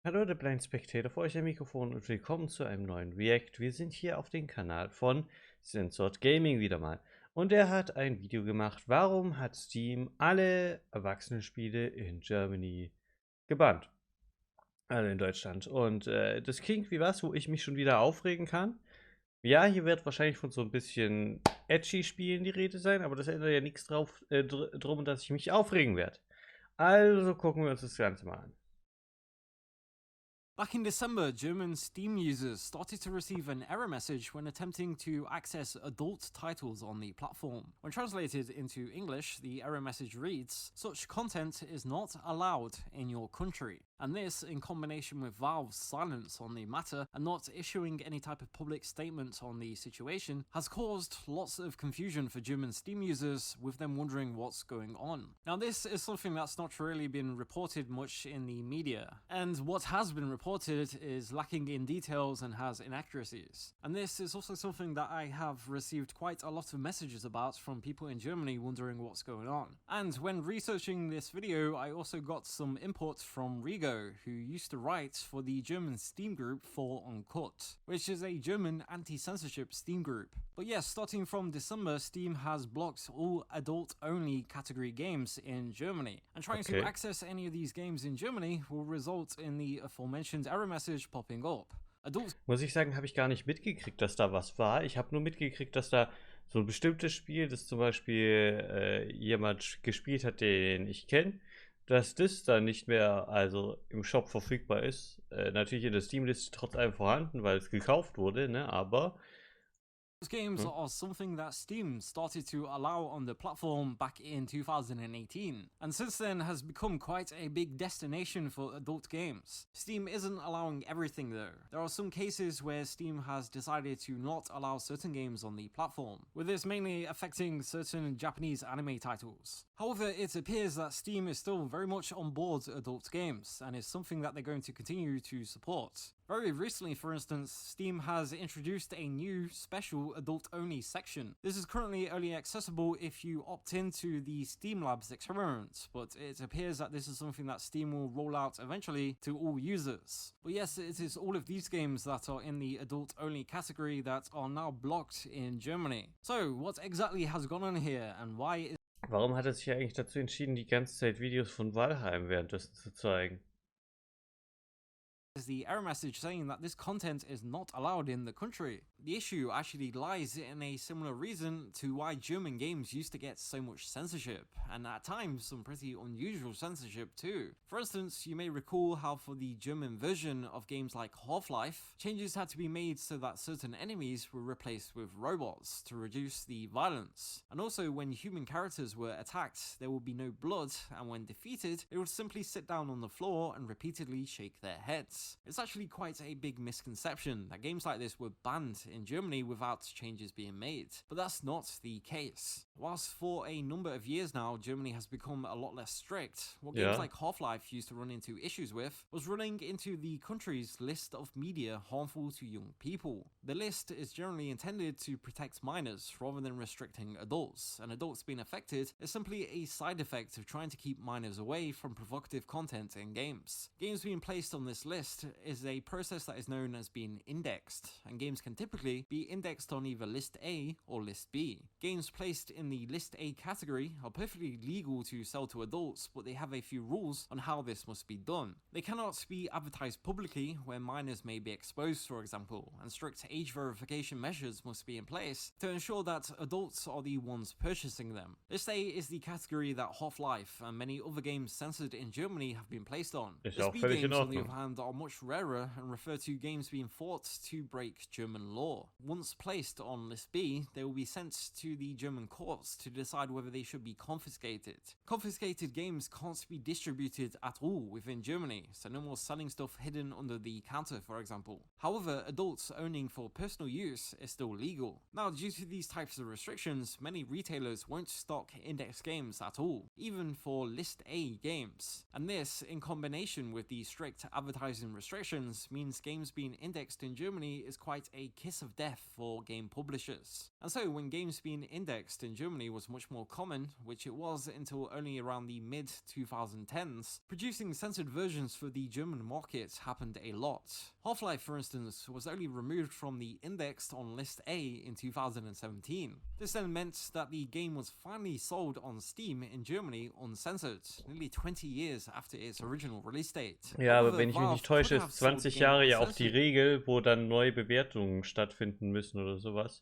Hallo, der Blind Spectator, vor euch am Mikrofon und willkommen zu einem neuen React. Wir sind hier auf dem Kanal von Censored Gaming wieder mal. Und er hat ein Video gemacht, warum hat Steam alle Erwachsenenspiele in Germany gebannt? Also in Deutschland. Und das klingt wie was, wo ich mich schon wieder aufregen kann. Ja, hier wird wahrscheinlich von so ein bisschen edgy Spielen die Rede sein, aber das ändert ja nichts drum, dass ich mich aufregen werde. Also gucken wir uns das Ganze mal an. Back in December, German Steam users started to receive an error message when attempting to access adult titles on the platform. When translated into English, the error message reads, "Such content is not allowed in your country." And this, in combination with Valve's silence on the matter and not issuing any type of public statement on the situation, has caused lots of confusion for German Steam users, with them wondering what's going on. Now, this is something that's not really been reported much in the media, and what has been reported is lacking in details and has inaccuracies. And this is also something that I have received quite a lot of messages about from people in Germany wondering what's going on. And when researching this video, I also got some input from Rigo, who used to write for the German Steam group For Uncut, which is a German anti-censorship Steam group. But yes, starting from December, Steam has blocked all adult-only category games in Germany, and trying to Okay. access any of these games in Germany will result in the aforementioned error message popping up. Adults Muss ich sagen, habe ich gar nicht mitgekriegt, dass da was war. Ich habe nur mitgekriegt, dass da so ein bestimmtes Spiel, das zum Beispiel jemand gespielt hat, den ich kenne, dass das dann nicht mehr also im Shop verfügbar ist. Natürlich in der Steam-Liste trotz allem vorhanden, weil es gekauft wurde, ne? Aber games are something that Steam started to allow on the platform back in 2018, and since then has become quite a big destination for adult games. Steam isn't allowing everything though. There are some cases where Steam has decided to not allow certain games on the platform, with this mainly affecting certain Japanese anime titles. However, it appears that Steam is still very much on board adult games, and is something that they're going to continue to support. Very recently, for instance, Steam has introduced a new special adult-only section. This is currently only accessible if you opt into the Steam Labs experiment, but it appears that this is something that Steam will roll out eventually to all users. But yes, it is all of these games that are in the adult-only category that are now blocked in Germany. So, what exactly has gone on here, and why is warum hat er sich eigentlich dazu entschieden, die ganze Zeit Videos von Valheim währenddessen zu zeigen? the error message saying that this content is not allowed in the country? The issue actually lies in a similar reason to why German games used to get so much censorship, and at times some pretty unusual censorship too. For instance, you may recall how for the German version of games like Half-Life, changes had to be made so that certain enemies were replaced with robots to reduce the violence. And also when human characters were attacked, there would be no blood, and when defeated, they would simply sit down on the floor and repeatedly shake their heads. It's actually quite a big misconception that games like this were banned in Germany without changes being made, but that's not the case. Whilst for a number of years now, Germany has become a lot less strict, what games like Half-Life used to run into issues with was running into the country's list of media harmful to young people. The list is generally intended to protect minors rather than restricting adults, and adults being affected is simply a side effect of trying to keep minors away from provocative content in games. Games being placed on this list is a process that is known as being indexed, and games can typically be indexed on either List A or List B. Games placed in the List A category are perfectly legal to sell to adults, but they have a few rules on how this must be done. They cannot be advertised publicly where minors may be exposed, for example, and strict age verification measures must be in place to ensure that adults are the ones purchasing them. List A is the category that Half-Life and many other games censored in Germany have been placed on. Ist List auch B völlig in games, on the Ordnung. other hand, are much rarer and refer to games being thought to break German law. Once placed on List B, they will be sent to the German courts to decide whether they should be confiscated. Confiscated games can't be distributed at all within Germany, so no more selling stuff hidden under the counter, for example. However, adults owning for personal use is still legal. Now, due to these types of restrictions, many retailers won't stock index games at all, even for List A games. And this, in combination with the strict advertising publication restrictions means games being indexed in Germany is quite a kiss of death for game publishers. And so when games being indexed in Germany was much more common, which it was until only around the mid-2010s, producing censored versions for the German market happened a lot. Half-Life, for instance, was only removed from the index on list A in 2017. This then meant that the game was finally sold on Steam in Germany uncensored, nearly 20 years after its original release date. Ja, aber wenn ich mich nicht täusche, ist 20 Jahre ja auch die Regel, wo dann neue Bewertungen stattfinden müssen oder sowas.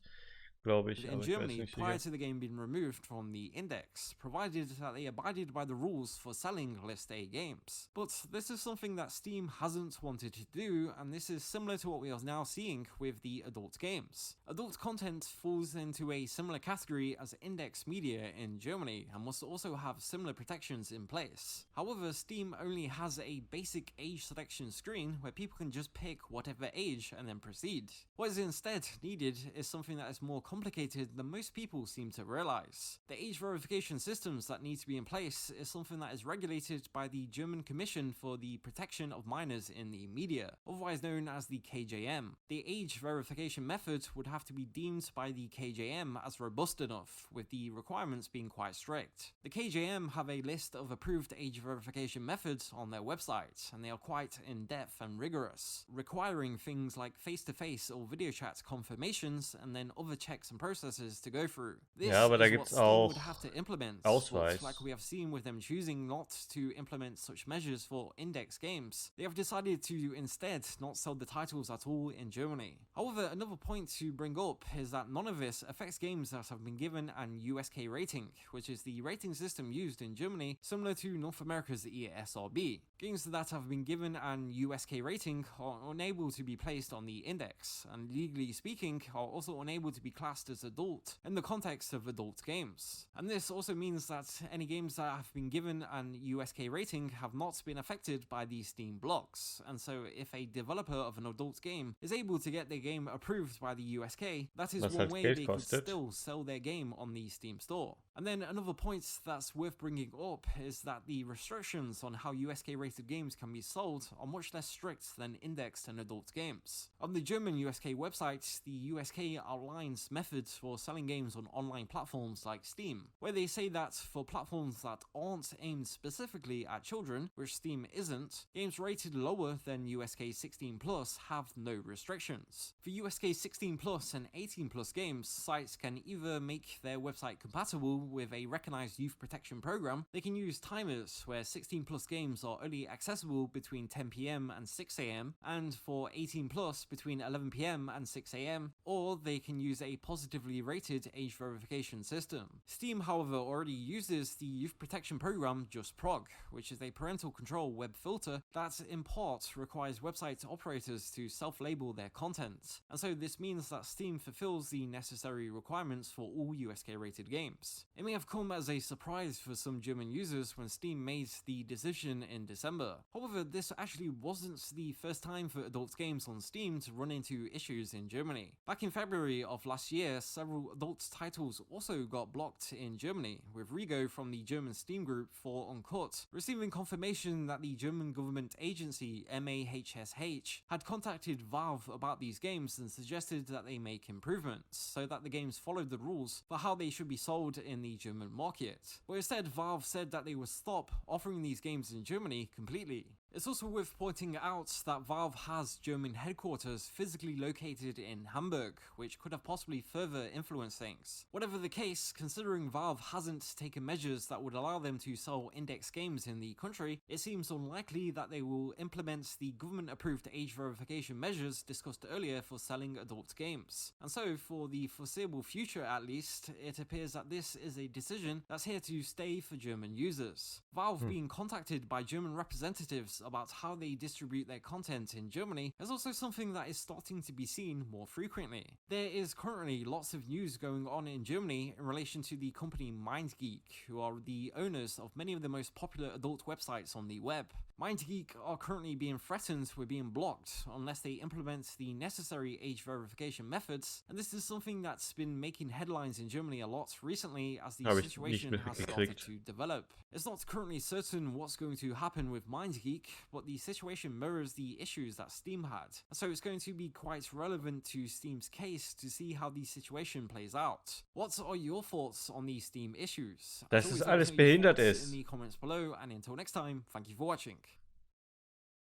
In Germany, prior to the game being removed from the index, provided that they abided by the rules for selling List A games. But this is something that Steam hasn't wanted to do, and this is similar to what we are now seeing with the adult games. Adult content falls into a similar category as index media in Germany, and must also have similar protections in place. However, Steam only has a basic age selection screen where people can just pick whatever age and then proceed. What is instead needed is something that is more complicated than most people seem to realize. The age verification systems that need to be in place is something that is regulated by the German Commission for the Protection of Minors in the Media, otherwise known as the KJM. The age verification method would have to be deemed by the KJM as robust enough, with the requirements being quite strict. The KJM have a list of approved age verification methods on their website, and they are quite in-depth and rigorous, requiring things like face-to-face or video chat confirmations and then other checks and processes to go through. This ja, aber da is gibt's what Steam auch would have to implement, Ausweis. but like we have seen with them choosing not to implement such measures for index games, they have decided to instead not sell the titles at all in Germany. However, another point to bring up is that none of this affects games that have been given an USK rating, which is the rating system used in Germany, similar to North America's ESRB. Games that have been given an USK rating are unable to be placed on the index, and legally speaking are also unable to be classed as adult in the context of adult games. And this also means that any games that have been given an USK rating have not been affected by the Steam blocks, and so if a developer of an adult game is able to get their game approved by the USK, that is one way they could still sell their game on the Steam store. And then another point that's worth bringing up is that the restrictions on how USK rated games can be sold are much less strict than indexed and adult games. On the German USK website, the USK outlines methods for selling games on online platforms like Steam, where they say that for platforms that aren't aimed specifically at children, which Steam isn't, games rated lower than USK 16+ have no restrictions. For USK 16+ and 18+ games, sites can either make their website compatible with a recognized youth protection program, they can use timers where 16+ games are only accessible between 10 PM and 6 AM, and for 18+ between 11 PM and 6 AM, or they can use a positively rated age verification system. Steam, however, already uses the youth protection program JustProg, which is a parental control web filter that in part requires website operators to self-label their content, and so this means that Steam fulfills the necessary requirements for all USK rated games. It may have come as a surprise for some German users when Steam made the decision in December. However, this actually wasn't the first time for adult games on Steam to run into issues in Germany. Back in February of last year, several adult titles also got blocked in Germany, with Rigo from the German Steam group for Uncut receiving confirmation that the German government agency MAHSH had contacted Valve about these games and suggested that they make improvements so that the games followed the rules for how they should be sold in the German market. But instead, Valve said that they would stop offering these games in Germany completely. It's also worth pointing out that Valve has German headquarters physically located in Hamburg, which could have possibly further influenced things. Whatever the case, considering Valve hasn't taken measures that would allow them to sell index games in the country, it seems unlikely that they will implement the government-approved age verification measures discussed earlier for selling adult games. And so, for the foreseeable future at least, it appears that this is a decision that's here to stay for German users. Valve being contacted by German representatives about how they distribute their content in Germany is also something that is starting to be seen more frequently. There is currently lots of news going on in Germany in relation to the company MindGeek, who are the owners of many of the most popular adult websites on the web. MindGeek are currently being threatened with being blocked unless they implement the necessary age verification methods, and this is something that's been making headlines in Germany a lot recently as the situation has started to develop. It's not currently certain what's going to happen with MindGeek, but the situation mirrors the issues that Steam had, so it's going to be quite relevant to Steam's case to see how the situation plays out. What are your thoughts on these Steam issues? Dass es alles behindert ist. In the comments below, and until next time, thank you for watching.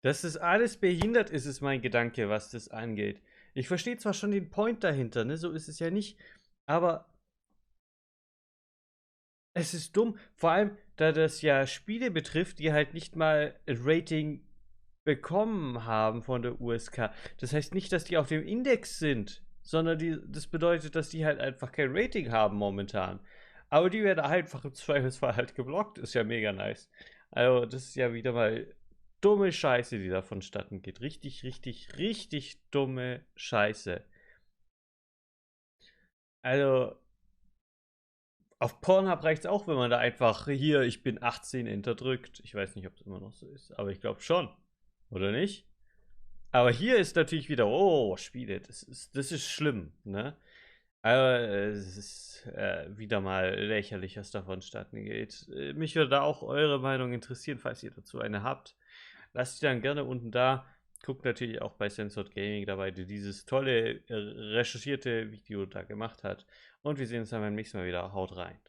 Dass es alles behindert ist, ist mein Gedanke, was das angeht. Ich verstehe zwar schon den Point dahinter, ne, so ist es ja nicht, aber es ist dumm, vor allem, da das ja Spiele betrifft, die halt nicht mal ein Rating bekommen haben von der USK. Das heißt nicht, dass die auf dem Index sind, sondern das bedeutet, dass die halt einfach kein Rating haben momentan. Aber die werden einfach im Zweifelsfall halt geblockt, ist ja mega nice. Also das ist ja wieder mal dumme Scheiße, die da vonstatten geht. Richtig, richtig, richtig dumme Scheiße. Also auf Pornhub reicht es auch, wenn man da einfach hier, ich bin 18 unterdrückt. Ich weiß nicht, ob es immer noch so ist, aber ich glaube schon. Oder nicht? Aber hier ist natürlich wieder, oh, Spiele, das ist schlimm, ne? Aber es ist wieder mal lächerlich, was da vonstatten geht. Mich würde da auch eure Meinung interessieren, falls ihr dazu eine habt. Lasst die dann gerne unten da. Guckt natürlich auch bei Censored Gaming dabei, der dieses tolle, recherchierte Video da gemacht hat. Und wir sehen uns dann beim nächsten Mal wieder. Haut rein.